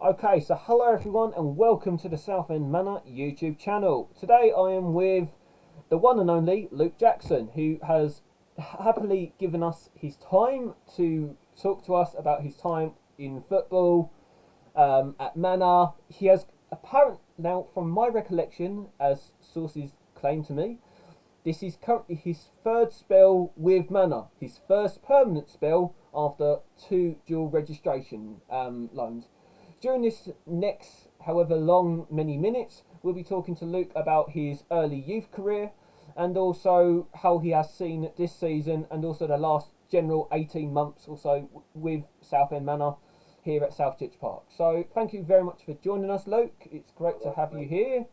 Okay, so hello everyone and welcome to the Southend Manor YouTube channel. Today I am with the one and only Luke Jackson, who has happily given us his time to talk to us about his time in football at Manor. He has apparent now, from my recollection, as sources claim to me, this is currently his third spell with Manor, his first permanent spell after two dual registration loans. During this next, however long, many minutes, we'll be talking to Luke about his early youth career and also how he has seen this season and also the last general 18 months or so with Southend Manor here at South Church Park. So thank you very much for joining us, Luke. It's great to have you here.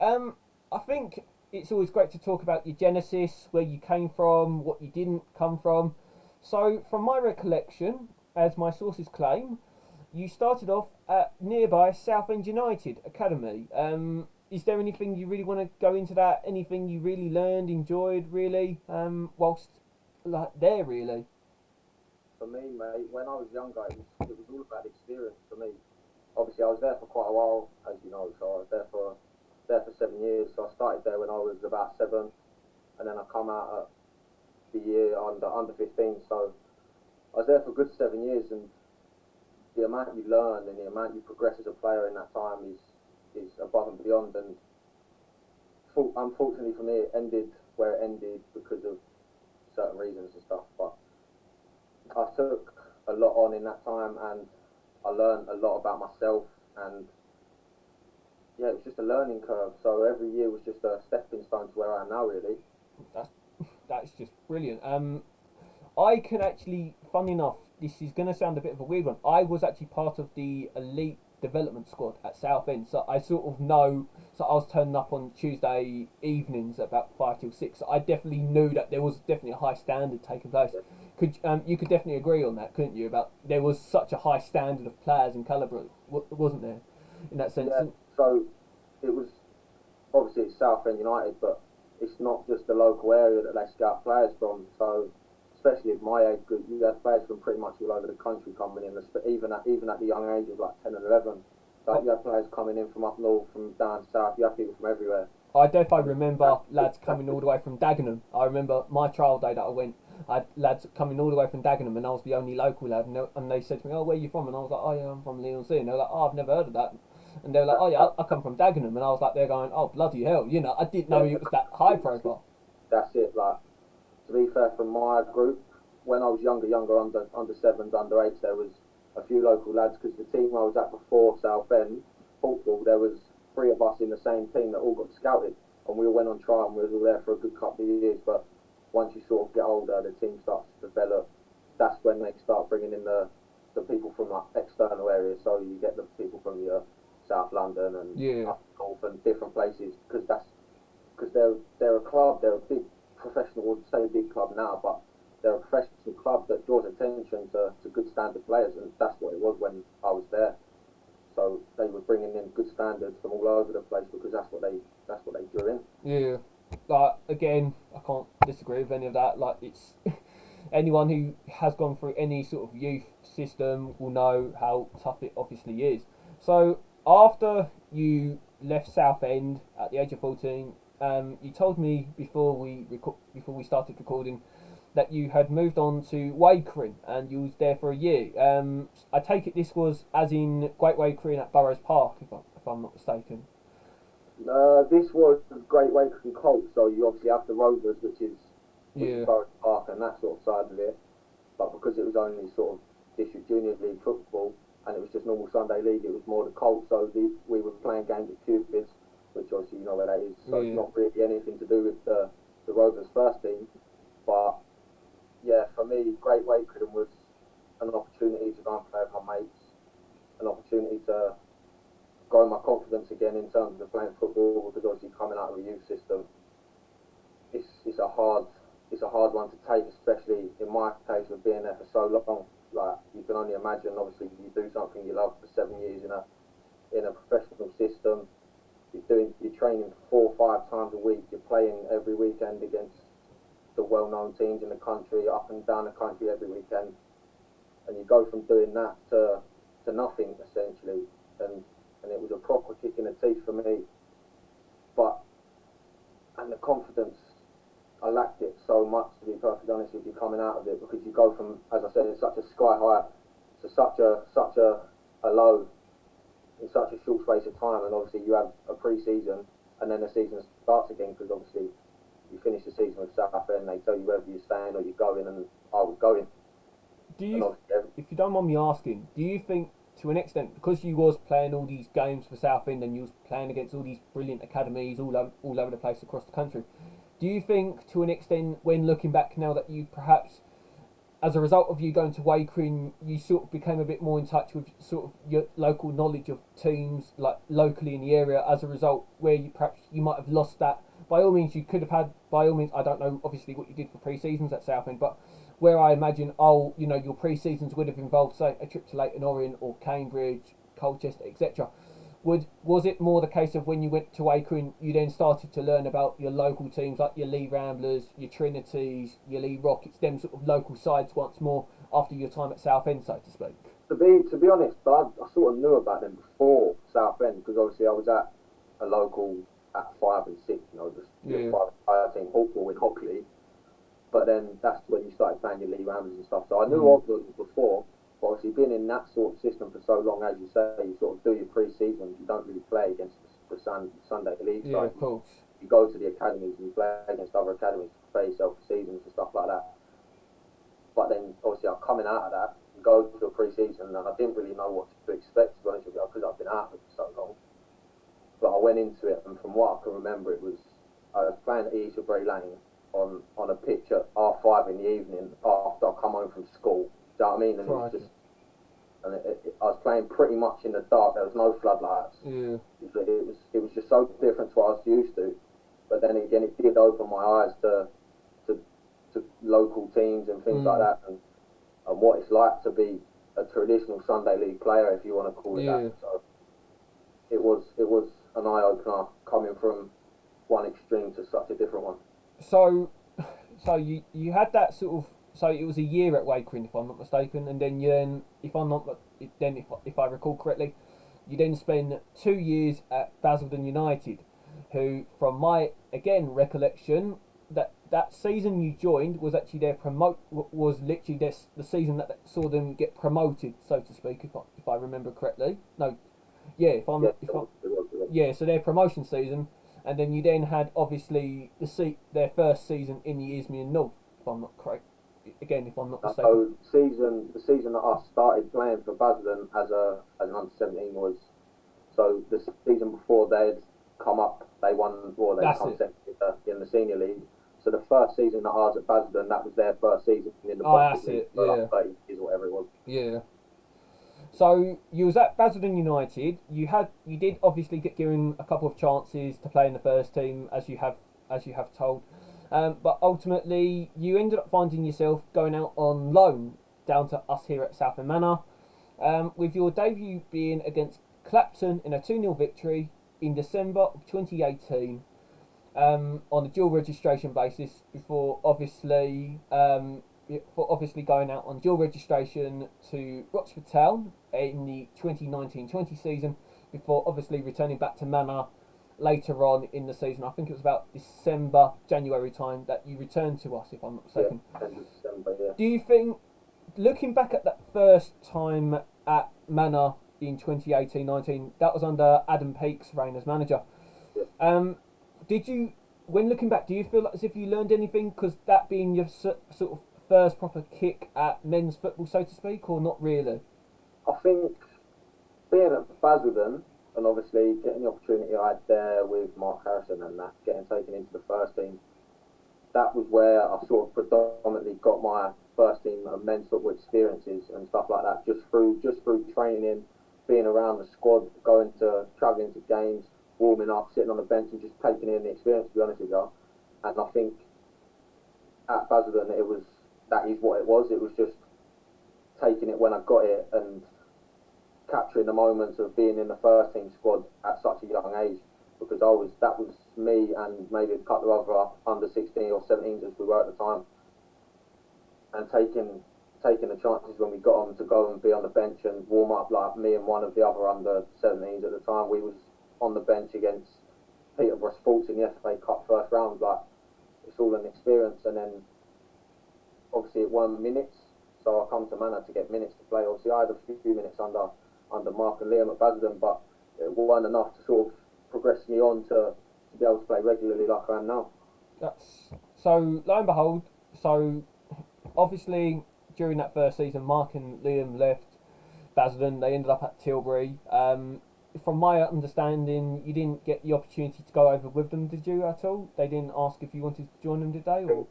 I think it's always great to talk about your genesis, where you came from, what you didn't come from. So from my recollection, as my sources claim, you started off at nearby Southend United Academy. Is there anything you really want to go into that? Anything you really learned, enjoyed, really, whilst there, really? For me, mate, when I was younger, it was all about experience for me. Obviously, I was there for quite a while, as you know, so I was there for 7 years. So I started there when I was about 7, and then I come out at the year under 15. So I was there for a good 7 years, and the amount you learn and the amount you progress as a player in that time is above and beyond. And unfortunately for me, it ended where it ended because of certain reasons and stuff. But I took a lot on in that time, and I learned a lot about myself. And yeah, it was just a learning curve. So every year was just a stepping stone to where I am now, really. That's just brilliant. I can actually, fun enough, this is going to sound a bit of a weird one. I was actually part of the elite development squad at Southend, so I sort of know. So I was turning up on Tuesday evenings at about 5 till 6. So I definitely knew that there was definitely a high standard taking place. You could definitely agree on that, couldn't you? About there was such a high standard of players and calibre, wasn't there? In that sense. Yeah, so it was obviously it's Southend United, but it's not just the local area that they scout players from. So especially at my age group, you had players from pretty much all over the country coming in, even at the young age of like 10 and 11. Like you had players coming in from up north, from down south. You had people from everywhere. I definitely remember lads coming all the way from Dagenham. I remember my trial day that I went. I had lads coming all the way from Dagenham, and I was the only local lad. And they said to me, "Oh, where are you from?" And I was like, "Oh, yeah, I'm from Leon C." And they were like, "Oh, I've never heard of that." And they were like, "Oh, yeah, I come from Dagenham." And I was like, "They're going, oh, bloody hell!" I didn't know it was that high profile. That's it. Like, to be fair, from my group, when I was younger, under sevens, under eights, there was a few local lads, because the team I was at before Southend football, there was 3 of us in the same team that all got scouted, and we all went on trial, and we was all there for a good couple of years. But once you sort of get older, the team starts to develop. That's when they start bringing in the people from like external areas. So you get the people from your South London and up north and different places, because they're a club, they're a big professional, or say big club now, but they're a professional club that draws attention to good standard players, and that's what it was when I was there. So they were bringing in good standards from all over the place, because that's what they drew in. Yeah, like again, I can't disagree with any of that. Like it's anyone who has gone through any sort of youth system will know how tough it obviously is. So after you left Southend at the age of 14, you told me before we started recording that you had moved on to Wakering and you was there for a year. I take it this was as in Great Wakering at Burrows Park, if I'm not mistaken. This was Great Wakering Colts, so you obviously have the Rovers, which is Burrows Park and that sort of side of it. But because it was only sort of District Junior League football, and it was just normal Sunday league, it was more the Colts. So we were playing games at Cupids, which obviously you know where that is. So it's not really anything to do with the Rovers first team. But yeah, for me, Great Wakering was an opportunity to go and play with my mates, an opportunity to grow my confidence again in terms of playing football, because obviously coming out of a youth system, it's a hard one to take, especially in my case of being there for so long. Like, you can only imagine, obviously, you do something you love for 7 years in a professional system. You're training 4 or 5 times a week. You're playing every weekend against the well-known teams in the country, up and down the country every weekend, and you go from doing that to nothing essentially. honest with you, coming out of it, because you go from, as I said, it's such a sky high to such a low in such a short space of time, and obviously you have a pre-season and then the season starts again, because obviously you finish the season with Southend, they tell you whether you're staying or you're going, and I was going. Do you, if you don't mind me asking, do you think to an extent, because you was playing all these games for Southend and you was playing against all these brilliant academies all over the place across the country, do you think to an extent, when looking back now, that you perhaps, as a result of you going to Wakering, you sort of became a bit more in touch with sort of your local knowledge of teams, like locally in the area, as a result, where you perhaps you might have lost that? By all means, you could have had, by all means, I don't know obviously what you did for pre-seasons at Southend, but where I imagine, your pre-seasons would have involved, say, a trip to Leighton Orient or Cambridge, Colchester, etc. Was it more the case of when you went to Wakering, you then started to learn about your local teams, like your Lee Ramblers, your Trinities, your Lee Rockets, them sort of local sides once more after your time at Southend, so to speak? To be honest, I sort of knew about them before Southend, because obviously I was at a local at 5 and 6, just 5 team football in Hockley. But then that's when you started playing your Lee Ramblers and stuff. So I knew of them before. But obviously, being in that sort of system for so long, as you say, you sort of do your pre-season. You don't really play against the Sunday league. Yeah, of course. You go to the academies and you play against other academies to prepare yourself for seasons and stuff like that. But then, obviously, I'm coming out of that and go to a pre-season, and I didn't really know what to expect, to be honest with you, because I've been out of it for so long. But I went into it, and from what I can remember, I was playing at Eastbury Lane on a pitch at R5 in the evening after I come home from school. Do you know what I mean? And right. it was just, I was playing pretty much in the dark. There was no floodlights. Yeah. It was just so different to what I was used to. But then again, it did open my eyes to local teams and things like that, and what it's like to be a traditional Sunday league player, if you want to call it that. So it was an eye opener coming from one extreme to such a different one. So you had that sort of, so it was a year at Wakering, if I'm not mistaken, and then if I recall correctly, you then spend 2 years at Basildon United, who, from my recollection, that season you joined was actually was literally the season that saw them get promoted, so to speak, if I remember correctly. No, yeah, so their promotion season. And then you then had, obviously, their first season in the Isthmian North, if I'm not correct. Again, if I'm not mistaken. So the season that I started playing for Basildon as an under-17 was, so the season before they'd come up, they come second in the senior league. So the first season that I was at Basildon, that was their first season in the Bucket League for like 30 years or whatever it was. Yeah. So you was at Basildon United. You did obviously get given a couple of chances to play in the first team, as you have told, but ultimately you ended up finding yourself going out on loan down to us here at Southend Manor, with your debut being against Clapton in a 2-0 victory in December of 2018, on a dual registration basis before obviously going out on dual registration to Rochford Town in the 2019-20 season, before obviously returning back to Manor later on in the season. I think it was about January time that you returned to us, if I'm not mistaken. Yeah, December, yeah. Do you think, looking back at that first time at Manor in 2018-19, that was under Adam Peake's reign as manager? Yeah. When looking back, do you feel as if you learned anything, because that being your sort of first proper kick at men's football, so to speak, or not really? I think being at Basildon, and obviously getting the opportunity I had there with Mark Harrison and that, getting taken into the first team, that was where I sort of predominantly got my first team and men's football experiences and stuff like that, just through training, being around the squad, travelling to games, warming up, sitting on the bench and just taking in the experience, to be honest with you. And I think at Basildon that is what it was. It was just taking it when I got it and capturing the moments of being in the first team squad at such a young age, because that was me and maybe a couple of other under 16 or 17s as we were at the time, and taking the chances when we got on to go and be on the bench and warm up, like me and one of the other under 17s at the time. We was on the bench against Peterborough Sports in the FA Cup first round. Like, it's all an experience. And then obviously it weren't minutes, so I come to Manor to get minutes to play. Obviously I had a few minutes under Mark and Liam at Basildon, but it weren't enough to sort of progress me on to be able to play regularly like I am now. So lo and behold, so obviously during that first season, Mark and Liam left Basildon. They ended up at Tilbury. From my understanding, you didn't get the opportunity to go over with them, did you, at all? They didn't ask if you wanted to join them, did they? Or?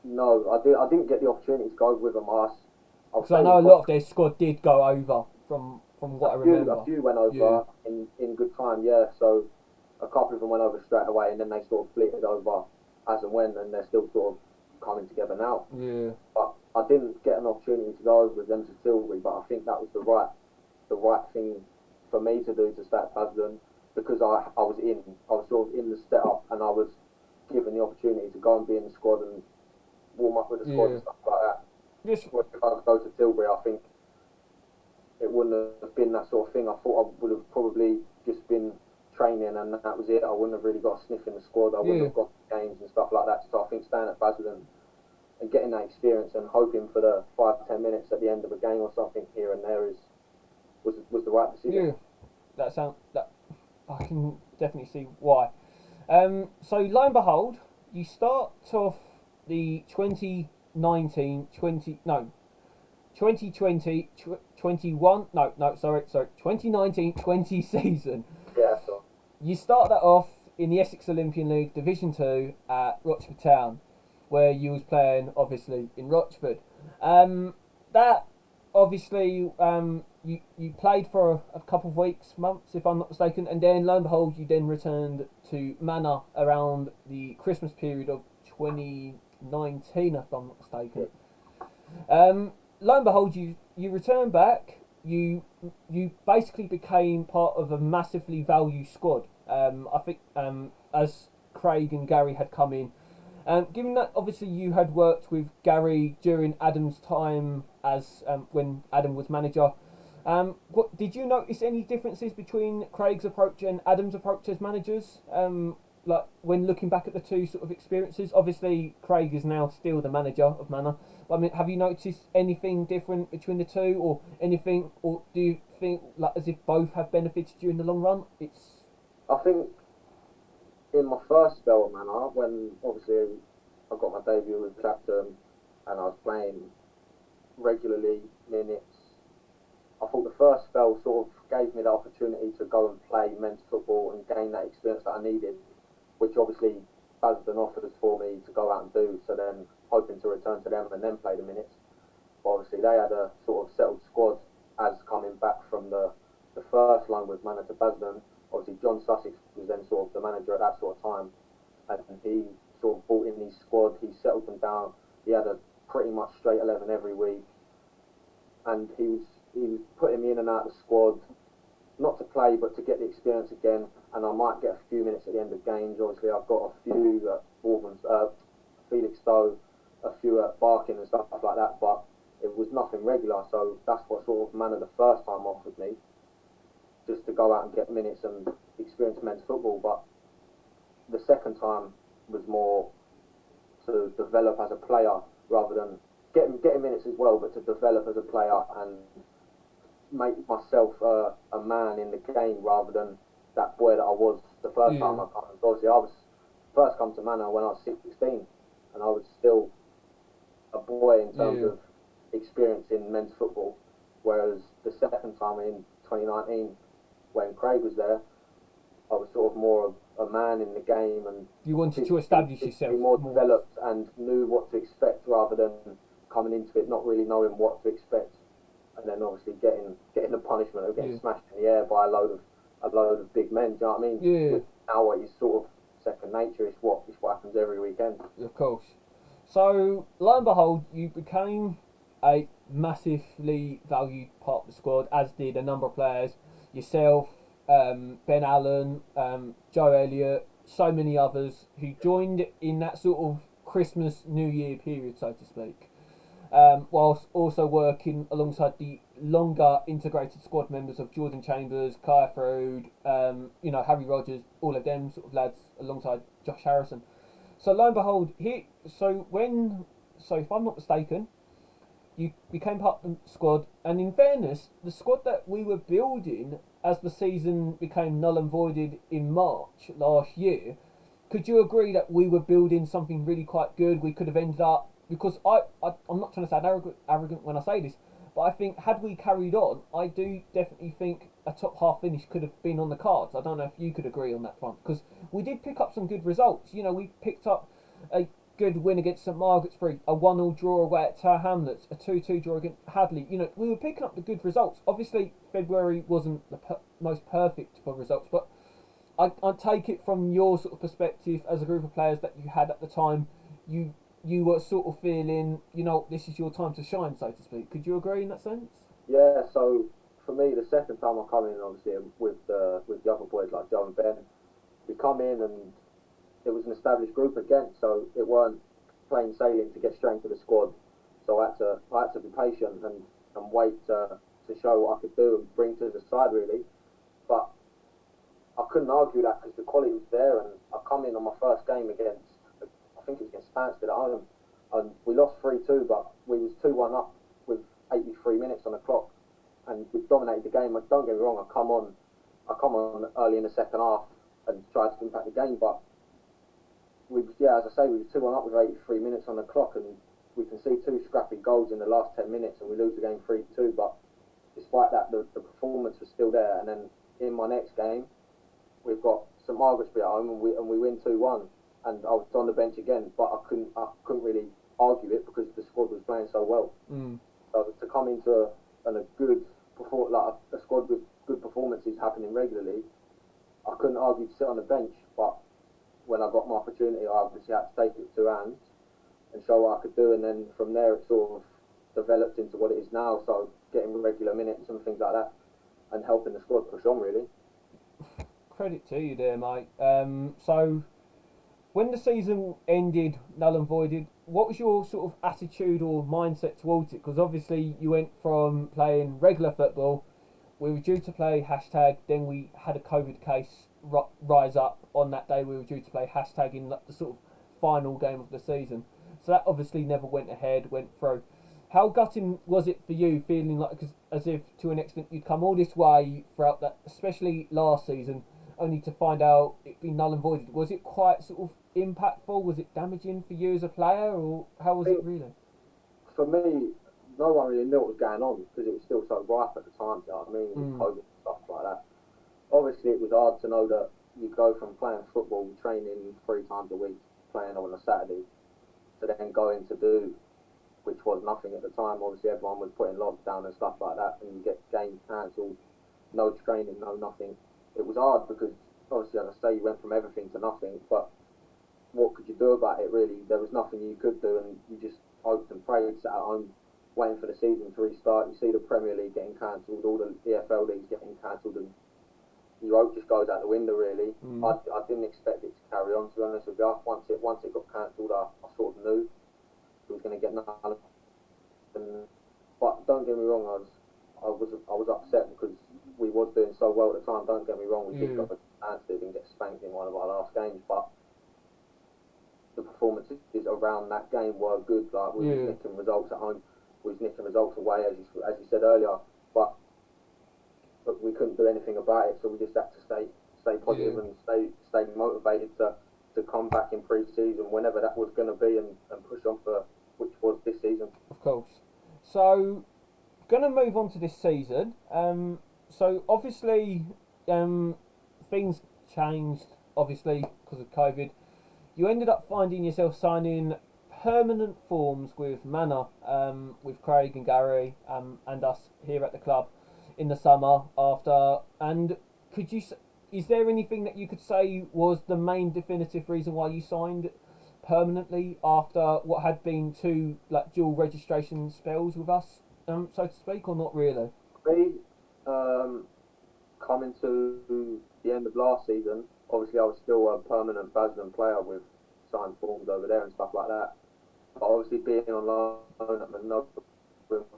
No, I didn't get the opportunity to go over with them. Because I know a lot of their squad did go over from what I remember. A few went over in good time, yeah. So a couple of them went over straight away, and then they sort of flitted over as and when, and they're still sort of coming together now. Yeah. But I didn't get an opportunity to go over with them to Tilbury, but I think that was the right thing for me to do to stay at Basildon, because I was sort of in the setup, and I was given the opportunity to go and be in the squad and warm up with the squad and stuff like that. Yes. If I go to Tilbury, I think it wouldn't have been that sort of thing. I thought I would have probably just been training and that was it. I wouldn't have really got a sniff in the squad. I wouldn't have got games and stuff like that. So I think staying at Basildon and getting that experience and hoping for the 5 to 10 minutes at the end of a game or something here and there was the right decision. Yeah, that I can definitely see why. So lo and behold, you start off the 2019 20 season. Yeah, so. You start that off in the Essex Olympian League Division 2 at Rochford Town, where you was playing obviously in Rochford. That obviously you played for a couple of weeks, months if I'm not mistaken, and then lo and behold you then returned to Manor around the Christmas period of 2019 if I'm not mistaken. Lo and behold you return back. You basically became part of a massively valued squad. I think as Craig and Gary had come in. Given that obviously you had worked with Gary during Adam's time as when Adam was manager, did you notice any differences between Craig's approach and Adam's approach as managers? Like when looking back at the two sort of experiences, obviously Craig is now still the manager of Manor. But I mean, have you noticed anything different between the two, or anything, or do you think like as if both have benefited you in the long run? I think in my first spell at Manor, when obviously I got my debut with Clapton and I was playing regularly minutes, I thought the first spell sort of gave me the opportunity to go and play men's football and gain that experience that I needed, which obviously Basildon offered for me to go out and do, so then hoping to return to them and then play the minutes. But obviously they had a sort of settled squad as coming back from the first line with Manor to Basildon. Obviously John Sussex was then sort of the manager at that sort of time, and he sort of brought in his squad, he settled them down, he had a pretty much straight 11 every week, and he was putting me in and out of the squad, not to play but to get the experience again, and I might get a few minutes at the end of games. Obviously I've got a few at Wilkins, Felix Stowe, a few at Barking and stuff like that, but it was nothing regular, so that's what sort of Manor the first time offered me, just to go out and get minutes and experience men's football. But the second time was more to develop as a player rather than getting minutes as well, but to develop as a player and make myself a man in the game rather than that boy that I was the first time I come. Obviously I was first come to Manor when I was 16 and I was still a boy in terms of experience in men's football, whereas the second time in 2019 when Craig was there, I was sort of more a man in the game, and you wanted to establish yourself, be more developed and knew what to expect rather than coming into it not really knowing what to expect, and then obviously getting the punishment of getting smashed in the air by a load of big men. Do you know what I mean? Yeah. Now what is sort of second nature. It's what happens every weekend. Of course. So lo and behold, you became a massively valued part of the squad, as did a number of players. Yourself, Ben Allen, Joe Elliott, so many others who joined in that sort of Christmas, New Year period, so to speak, whilst also working alongside the longer integrated squad members of Jordan Chambers, Kai Frood, Harry Rogers, all of them sort of lads alongside Josh Harrison. So lo and behold, when so if I'm not mistaken, you became part of the squad, and in fairness, the squad that we were building as the season became null and voided in March last year, could you agree that we were building something really quite good? We could have ended up, because I'm not trying to sound arrogant when I say this, but I think had we carried on, I do definitely think a top half finish could have been on the cards. I don't know if you could agree on that front, because we did pick up some good results. You know, we picked up a good win against St Margaret's, a 1-0 draw away at Tower Hamlets, a 2-2 draw against Hadley. You know, we were picking up the good results. Obviously, February wasn't the most perfect for results, but I take it from your sort of perspective as a group of players that you had at the time, you were sort of feeling, you know, this is your time to shine, so to speak. Could you agree in that sense? Yeah, so for me, the second time I come in, obviously, with the other boys like Joe and Ben, we come in and it was an established group again, so it weren't plain sailing to get straight into the squad. So I had to be patient and wait to show what I could do and bring to the side, really. But I couldn't argue that because the quality was there, and I come in on my first game against, I think it was against Stansted at home, and we lost 3-2, but we was 2-1 up with 83 minutes on the clock, and we dominated the game. Don't get me wrong, I come on early in the second half and tried to impact the game, but as I say, we was 2-1 up with 83 minutes on the clock, and we can see two scrappy goals in the last 10 minutes, and we lose the game 3-2. But despite that, the performance was still there. And then in my next game, we've got St Margaret's at home, and we win 2-1. And I was on the bench again, but I couldn't really argue it because the squad was playing so well. So to come into a good a squad with good performances happening regularly, I couldn't argue to sit on the bench. But when I got my opportunity, I obviously had to take it with two hands and show what I could do. And then from there, it sort of developed into what it is now. So getting regular minutes and things like that, and helping the squad push on, really. Credit to you there, mate. So when the season ended, null and voided, what was your sort of attitude or mindset towards it? Because obviously you went from playing regular football, we were due to play hashtag, then we had a COVID case rise up on that day. We were due to play hashtag in the sort of final game of the season. So that obviously never went ahead, went through. How gutting was it for you, feeling like as if to an extent you'd come all this way throughout that, especially last season, only to find out it be null and voided? Was it quite sort of impactful? Was it damaging for you as a player, or how was it really? For me, no one really knew what was going on because it was still so ripe at the time. You know what I mean? With COVID and stuff like that. Obviously, it was hard to know that you go from playing football, training 3 times a week, playing on a Saturday, to then going to do, which was nothing at the time. Obviously, everyone was put in lockdown and stuff like that, and you get games cancelled, no training, no nothing. It was hard because, obviously, as I say, you went from everything to nothing, but what could you do about it, really? There was nothing you could do, and you just hoped and prayed, sat at home, waiting for the season to restart. You see the Premier League getting cancelled, all the EFL leagues getting cancelled, and your hope just goes out the window, really. I didn't expect it to carry on, to be honest with you. Once it got cancelled, I sort of knew it was going to get null. But don't get me wrong, I was upset because we was doing so well at the time. Don't get me wrong, we did go and didn't get spanked in one of our last games, but the performances around that game were good. Like we was nicking results at home, we was nicking results away, as you said earlier, but we couldn't do anything about it. So we just had to stay positive and stay motivated to come back in pre-season, whenever that was going to be, and push on for which was this season. Of course. So, going to move on to this season. So obviously, things changed. Obviously, because of COVID, you ended up finding yourself signing permanent forms with Manor, with Craig and Gary, and us here at the club in the summer after. And is there anything that you could say was the main definitive reason why you signed permanently after what had been 2 like dual registration spells with us, so to speak, or not really? Me, coming to the end of last season, obviously I was still a permanent Basildon player with signed forms over there and stuff like that. But obviously being on loan at Manor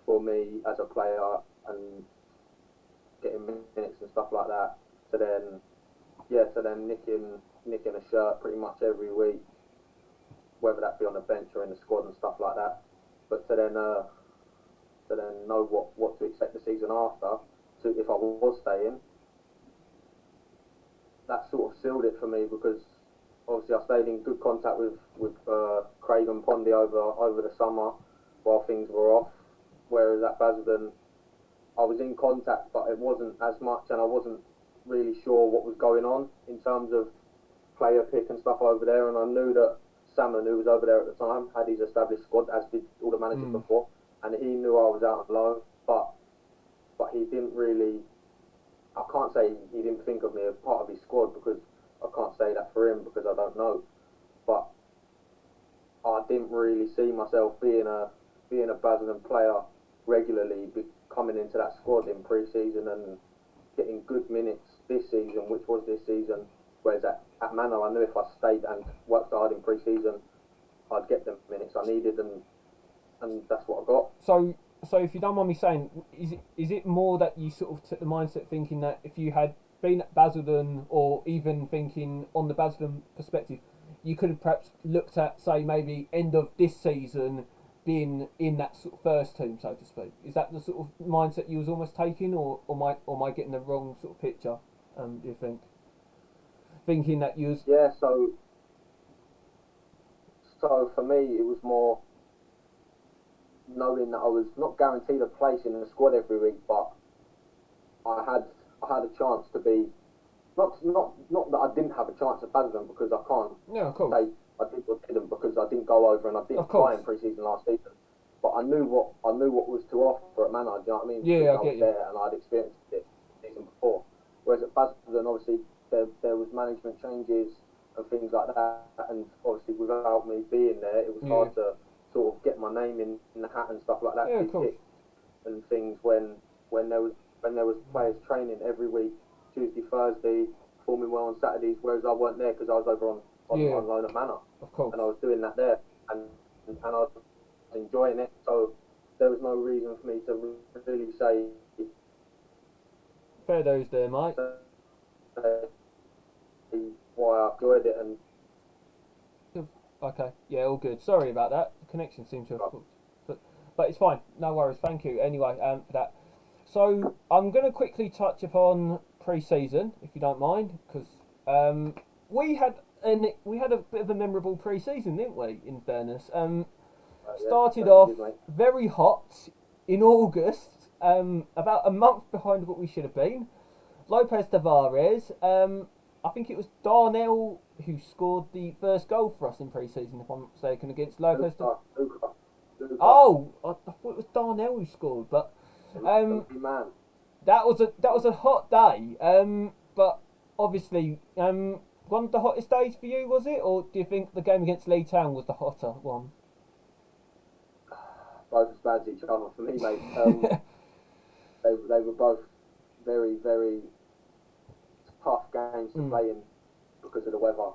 for me as a player and getting minutes and stuff like that, so then nicking a shirt pretty much every week whether that be on the bench or in the squad and stuff like that. But to then know what to expect the season after, if I was staying, that sort of sealed it for me, because obviously I stayed in good contact with Craig and Pondy over the summer while things were off. Whereas at Basildon, I was in contact, but it wasn't as much, and I wasn't really sure what was going on in terms of player pick and stuff over there. And I knew that Salmon, who was over there at the time, had his established squad, as did all the managers before, and he knew I was out on loan, but he didn't really. I can't say he didn't think of me as part of his squad, because I can't say that for him, because I don't know. But I didn't really see myself being a Basildon player regularly, coming into that squad in pre-season and getting good minutes this season, which was this season. Whereas at Manor, I knew if I stayed and worked hard in pre-season, I'd get the minutes I needed, and that's what I got. So if you don't mind me saying, is it more that you sort of took the mindset thinking that if you had been at Basildon, or even thinking on the Basildon perspective, you could have perhaps looked at, say, maybe end of this season being in that sort of first team, so to speak? Is that the sort of mindset you was almost taking, or am I getting the wrong sort of picture? Do you think? Thinking that you was... Yeah, so for me, it was more knowing that I was not guaranteed a place in the squad every week, but I had a chance to be not that I didn't have a chance at Basildon, because I can't say I did or didn't, because I didn't go over and I didn't play in pre-season last season. But I knew what was to offer at Manor. Do you know what I mean? Yeah, I was there and I'd experienced it the season before. Whereas at Basildon, obviously there was management changes and things like that, and obviously without me being there, it was hard to sort of get my name in the hat and stuff like that. Yeah, of course. And things when there was players training every week, Tuesday, Thursday, performing well on Saturdays, whereas I weren't there because I was over on loan at Manor. Of course. And I was doing that there, and I was enjoying it. So there was no reason for me to really say fair dues there, mate. Why I enjoyed it. And okay, yeah, all good. Sorry about that. The connection seemed to have... But it's fine. No worries. Thank you anyway for that. So I'm going to quickly touch upon pre-season, if you don't mind, because we had a bit of a memorable pre-season, didn't we? In fairness, started off very hot in August, about a month behind what we should have been. Lopez Tavares, I think it was Darnell who scored the first goal for us in pre-season, if I'm not mistaken, against Lopez. Oh, I thought it was Darnell who scored, but that was a hot day. But obviously, one of the hottest days for you, was it, or do you think the game against Lee Town was the hotter one? Both as bad as each other for me, mate. They were both very, very tough games to play in because of the weather,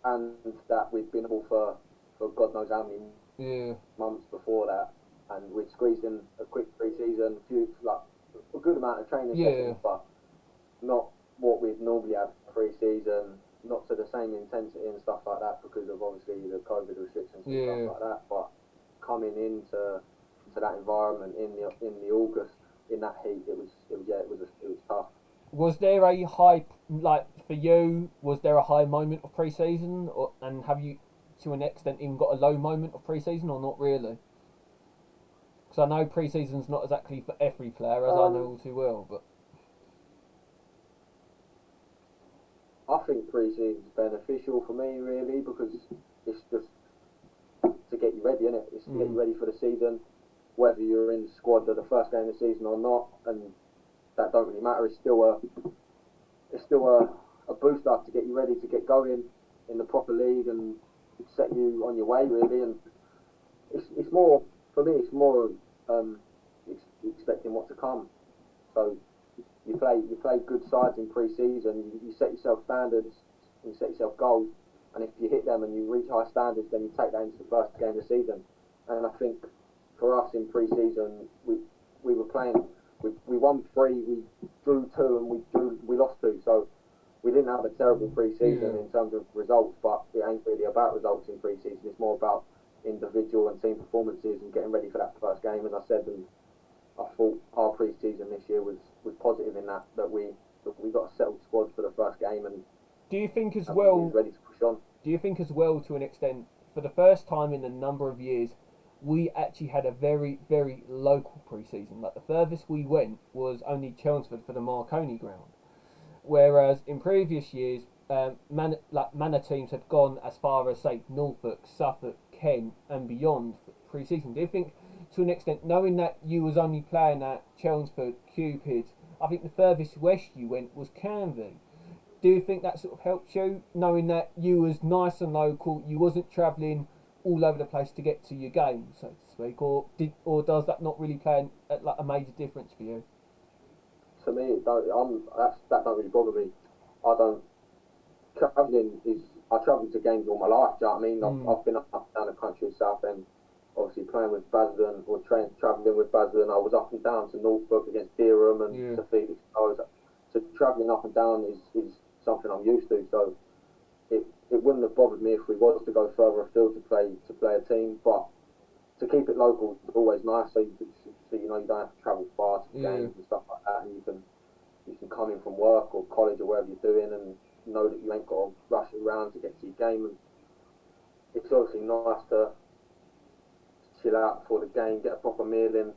and that we'd been all for God knows how many months before that, and we'd squeezed in a quick pre-season, a good amount of training sessions, but not what we'd normally have pre-season, not to the same intensity and stuff like that, because of obviously the COVID restrictions and stuff like that. But coming into that environment in the August, in that heat, it was tough. Was there a high, like for you? Was there a high moment of pre-season, and have you, to an extent, even got a low moment of pre-season, or not really? Because I know pre-season's not exactly for every player, as I know all too well. But I think pre-season's beneficial for me, really, because it's just to get you ready, innit? It's to get you ready for the season, whether you're in the squad at the first game of the season or not, and that don't really matter. It's still a booster to get you ready to get going in the proper league and set you on your way, really. And it's more, for me, it's more expecting what to come. So you play good sides in pre-season. You set yourself standards, you set yourself goals, and if you hit them and you reach high standards, then you take that into the first game of the season. And I think for us in pre-season, we were playing. We won 3, we drew 2, and we lost 2. So we didn't have a terrible pre-season in terms of results, but it it ain't really about results in pre-season. It's more about individual and team performances and getting ready for that first game, as I said. And I thought our pre-season this year was positive in that we got a settled squad for the first game, and do you think as we well? was ready to push on. Do you think as well, to an extent, for the first time in a number of years, we actually had a very, very local pre-season? Like the furthest we went was only Chelmsford for the Marconi ground, whereas in previous years, Manor teams had gone as far as, say, Norfolk, Suffolk, Kent, and beyond for pre-season. Do you think, to an extent, knowing that you was only playing at Chelmsford, Cupid, I think the furthest west you went was Canvey. Do you think that sort of helped you, knowing that you was nice and local, you wasn't travelling all over the place to get to your game, so to speak, or does that not really play like a major difference for you? To me, that don't really bother me. I don't. Travelling is. I travelled to games all my life. Do you know what I mean? I've been up and down the country in Southend, obviously playing with Basildon or travelling with Basildon. I was up and down to Norfolk against Dereham and to Felix. So travelling up and down is something I'm used to. So it wouldn't have bothered me if we was to go further afield to play a team, but to keep it local is always nice. So you know you don't have to travel far to games and stuff like that, and you can come in from work or college or wherever you're doing and know that you ain't got to rush around to get to your game. And it's obviously nice to chill out before the game, get a proper meal in.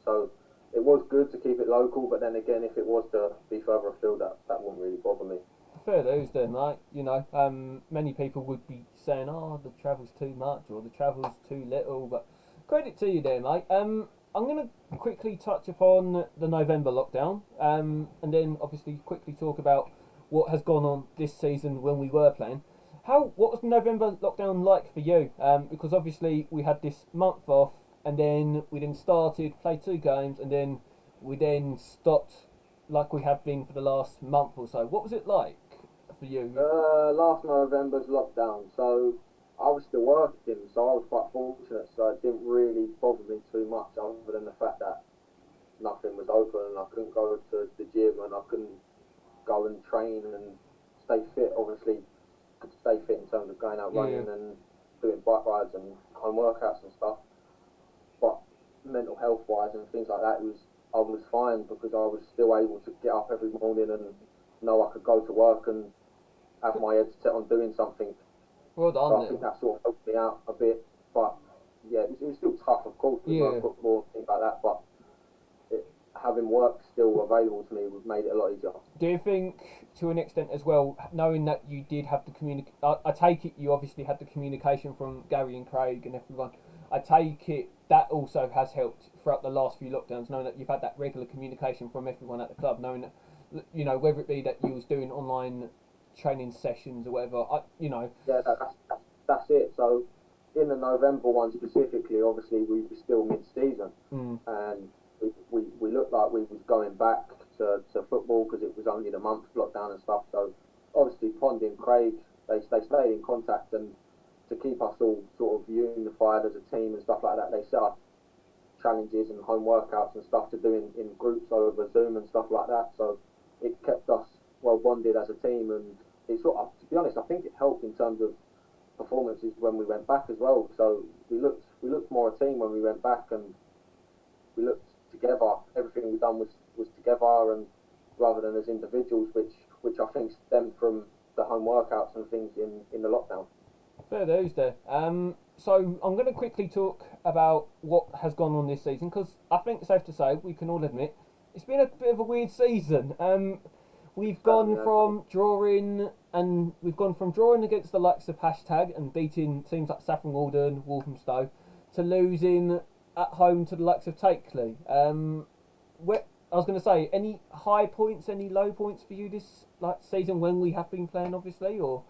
So it was good to keep it local, but then again, if it was to be further afield, that wouldn't really bother me. Fair dues then, mate. You know, many people would be saying, "Oh, the travel's too much" or "the travel's too little," but credit to you there, mate. I'm going to quickly touch upon the November lockdown, and then obviously quickly talk about what has gone on this season when we were playing. What was the November lockdown like for you? Because obviously we had this month off, and then we then started, played 2 games, and then we then stopped like we have been for the last month or so. What was it like for you? Last November's lockdown, so I was still working, so I was quite fortunate, so it didn't really bother me too much, other than the fact that nothing was open and I couldn't go to the gym and I couldn't go and train and stay fit. Obviously, could stay fit in terms of going out running and doing bike rides and home workouts and stuff. But mental health wise and things like that, I was fine because I was still able to get up every morning and know I could go to work and have my head set on doing something. Well done. So I think that sort of helped me out a bit. But yeah, it was still tough, of course, with no football and things like that. But having work still available to me would made it a lot easier. Do you think, to an extent as well, knowing that you did have the I take it you obviously had the communication from Gary and Craig and everyone. I take it that also has helped throughout the last few lockdowns, knowing that you've had that regular communication from everyone at the club, knowing that, you know, whether it be that you was doing online training sessions or whatever, Yeah, that's it. So in the November one specifically, obviously we were still mid-season, and we looked like we was going back to football because it was only the month lockdown and stuff. So obviously Pondy and Craig, they stayed in contact, and to keep us all sort of unified as a team and stuff like that, they set up challenges and home workouts and stuff to do in groups over Zoom and stuff like that. So it kept us well bonded as a team, and it sort of, to be honest, I think it helped in terms of performances when we went back as well. So we looked more a team when we went back, and we looked together. Everything we done was together, and rather than as individuals, which I think stemmed from the home workouts and things in the lockdown. Fair dues there. So I'm going to quickly talk about what has gone on this season, because I think it's safe to say, we can all admit, it's been a bit of a weird season. We've gone from drawing against the likes of Hashtag and beating teams like Saffron Walden, Walthamstow, to losing at home to the likes of Takeley. I was going to say, any high points, any low points for you this season when we have been playing, obviously, or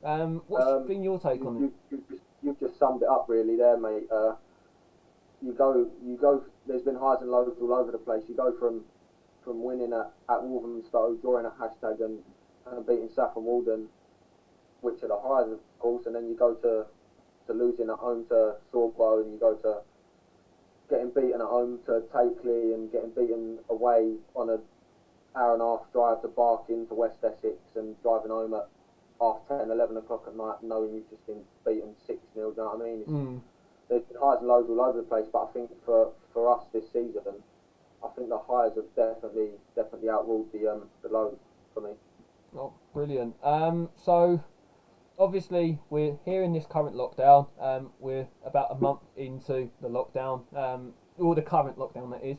what's been your take on it? You've just summed it up really there, mate. You go. There's been highs and lows all over the place. You go from winning at Walthamstow, drawing at Hashtag, and beating Saffron Walden, which are the highs, of course, and then you go to losing at home to Sawbow, and you go to getting beaten at home to Takeley, and getting beaten away on an hour and a half drive to Barking to West Essex, and driving home at half 10, 11 o'clock at night, knowing you've just been beaten 6-0. Do you know what I mean? There's been highs and lows all over the place, but I think for us this season, I think the highs have definitely outruled the lows for me. Oh, brilliant. So obviously we're here in this current lockdown. We're about a month into the lockdown, or the current lockdown that is.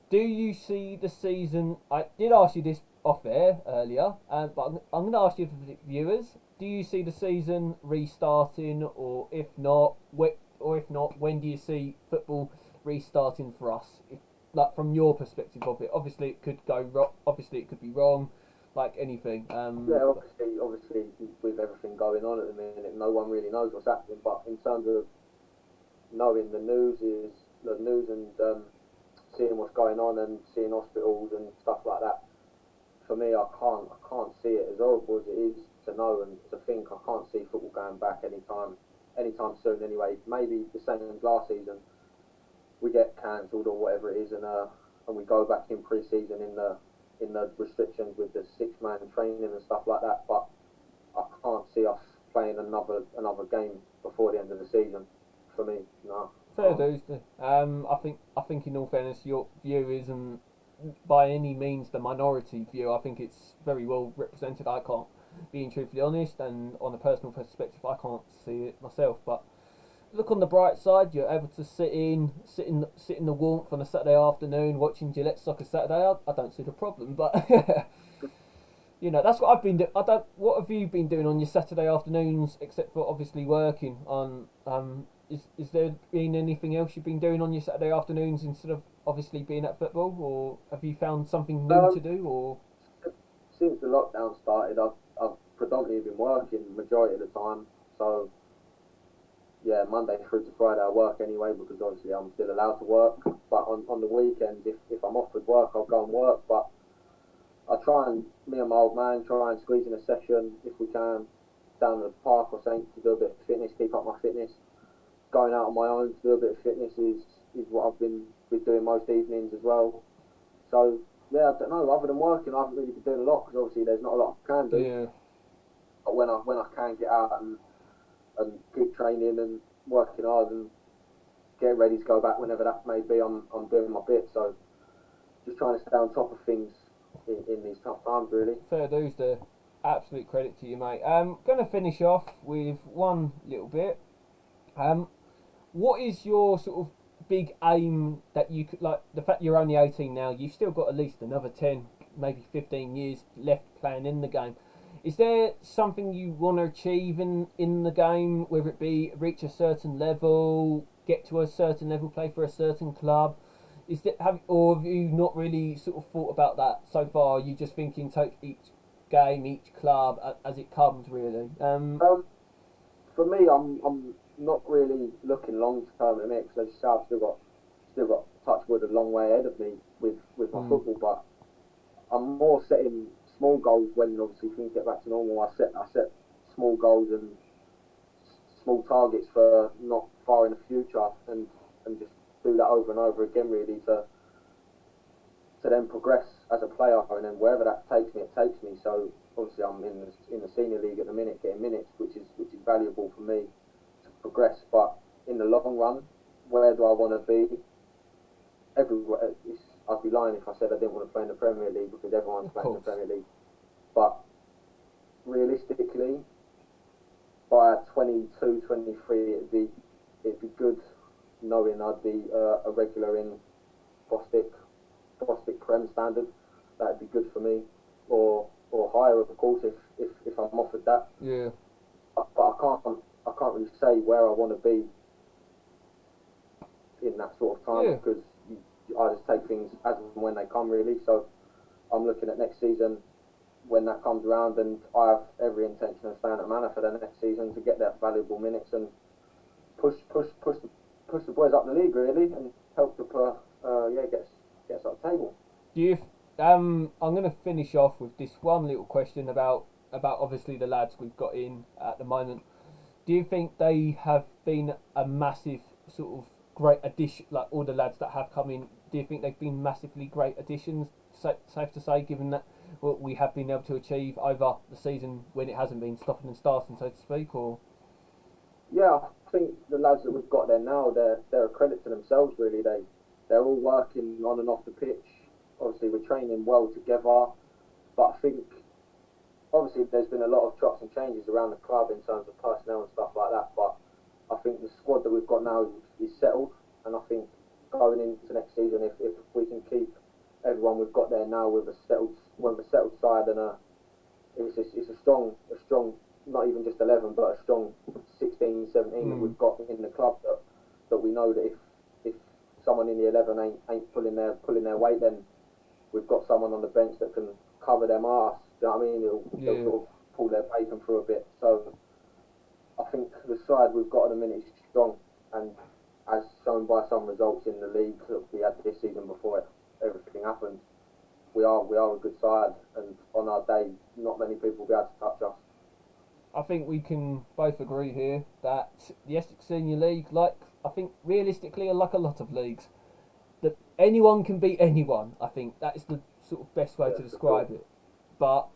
Do you see the season? I did ask you this off air earlier, but I'm going to ask you for the viewers. Do you see the season restarting, or if not, when do you see football restarting for us? Like from your perspective of it, obviously it could go wrong. Obviously it could be wrong, like anything. Yeah, obviously, with everything going on at the minute, no one really knows what's happening. But in terms of knowing the news and seeing what's going on and seeing hospitals and stuff like that, for me, I can't see it as horrible as it is to know and to think. I can't see football going back anytime soon. Anyway, maybe the same as last season, we get cancelled or whatever it is, and we go back in pre-season in the restrictions with the 6-man training and stuff like that. But I can't see us playing another game before the end of the season. For me, no. Fair dues. I think in all fairness, your view isn't by any means the minority view. I think it's very well represented. I can't, being truthfully honest, and on a personal perspective, I can't see it myself. But look on the bright side, you're able to sit in the warmth on a Saturday afternoon watching Gillette Soccer Saturday. I don't see the problem, but you know, that's what I've been doing. What have you been doing on your Saturday afternoons, except for obviously working on? Is there been anything else you've been doing on your Saturday afternoons instead of obviously being at football, or have you found something new to do? Or since the lockdown started, I've predominantly been working the majority of the time. So yeah, Monday through to Friday I work anyway, because obviously I'm still allowed to work. But on the weekends, if I'm off with work, I'll go and work. But I try and, me and my old man, try and squeeze in a session if we can down at the park or something to do a bit of fitness, keep up my fitness. Going out on my own to do a bit of fitness is what I've been doing most evenings as well. So yeah, I don't know. Other than working, I haven't really been doing a lot, because obviously there's not a lot I can do. yeah, But when I can get out and keep training and working hard and getting ready to go back whenever that may be, I'm doing my bit. So just trying to stay on top of things in these tough times, really. fair dues there. Absolute credit to you, mate. Going to finish off with one little bit. What is your sort of big aim that you could, like the fact you're only 18 now, you've still got at least another 10, maybe 15 years left playing in the game. Is there something you want to achieve in the game, whether it be reach a certain level, get to a certain level, play for a certain club? Have you not really sort of thought about that so far? Are you just thinking take each game, each club as it comes, really? For me, I'm not really looking long term at it, because as you say, I've still got touch wood a long way ahead of me with my football. But I'm more setting small goals when obviously things get back to normal. I set small goals and small targets for not far in the future, and just do that over and over again, really, to then progress as a player, and then wherever that takes me, it takes me. So obviously I'm in the senior league at the minute, getting minutes, which is valuable for me to progress. But in the long run, where do I want to be? Everywhere. I'd be lying if I said I didn't want to play in the Premier League, because everyone's playing in the Premier League. But realistically, by 22, 23, it'd be good knowing I'd be a regular in Bostik Prem standard. That'd be good for me, or higher, of course, if I'm offered that. Yeah. But I can't really say where I want to be in that sort of time, because I just take things as and when they come, really. So I'm looking at next season when that comes around, and I have every intention of staying at Manor for the next season to get that valuable minutes and push the boys up the league, really, and help the get us up the table. Do you? I'm going to finish off with this one little question about obviously the lads we've got in at the moment. Do you think they have been a massive sort of great addition, like all the lads that have come in? Do you think they've been massively great additions? Safe to say, given that what we have been able to achieve over the season when it hasn't been stopping and starting, so to speak? Or Yeah, I think the lads that we've got there now, they're a credit to themselves really. They're all working on and off the pitch. Obviously, we're training well together, but I think obviously there's been a lot of chops and changes around the club in terms of personnel and stuff like that. But I think the squad that we've got now is settled, and I think going into next season, if we can keep everyone we've got there now with a settled side and it's a strong not even just 11 but a strong 16, 17 that we've got in the club that we know that if someone in the 11 ain't pulling their weight, then we've got someone on the bench that can cover them arse. Do you know what I mean? They'll sort of pull their bacon through a bit. So I think the side we've got at the minute is strong, and as shown by some results in the league that we had this season before everything happened, we are a good side, and on our day, not many people will be able to touch us. I think we can both agree here that the Essex Senior League, like I think realistically, like a lot of leagues, that anyone can beat anyone. I think that is the sort of best way to describe it. But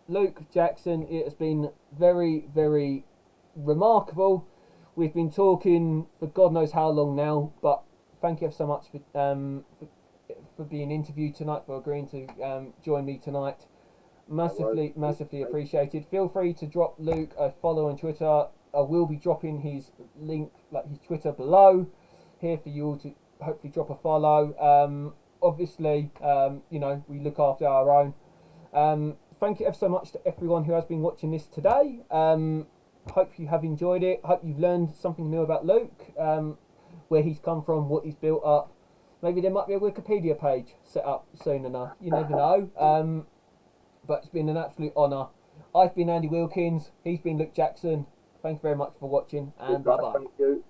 Luke Jackson, it has been very, very remarkable. We've been talking for God knows how long now, but thank you so much for being interviewed tonight, for agreeing to join me tonight. Massively appreciated. Feel free to drop Luke a follow on Twitter. I will be dropping his link, like his Twitter, below here for you all to hopefully drop a follow. Obviously, we look after our own. Thank you ever so much to everyone who has been watching this today. Hope you have enjoyed it. Hope you've learned something new about Luke, where he's come from, what he's built up. Maybe there might be a Wikipedia page set up soon enough. You never know. But it's been an absolute honour. I've been Andy Wilkins. He's been Luke Jackson. Thank you very much for watching, and bye-bye. Thank you.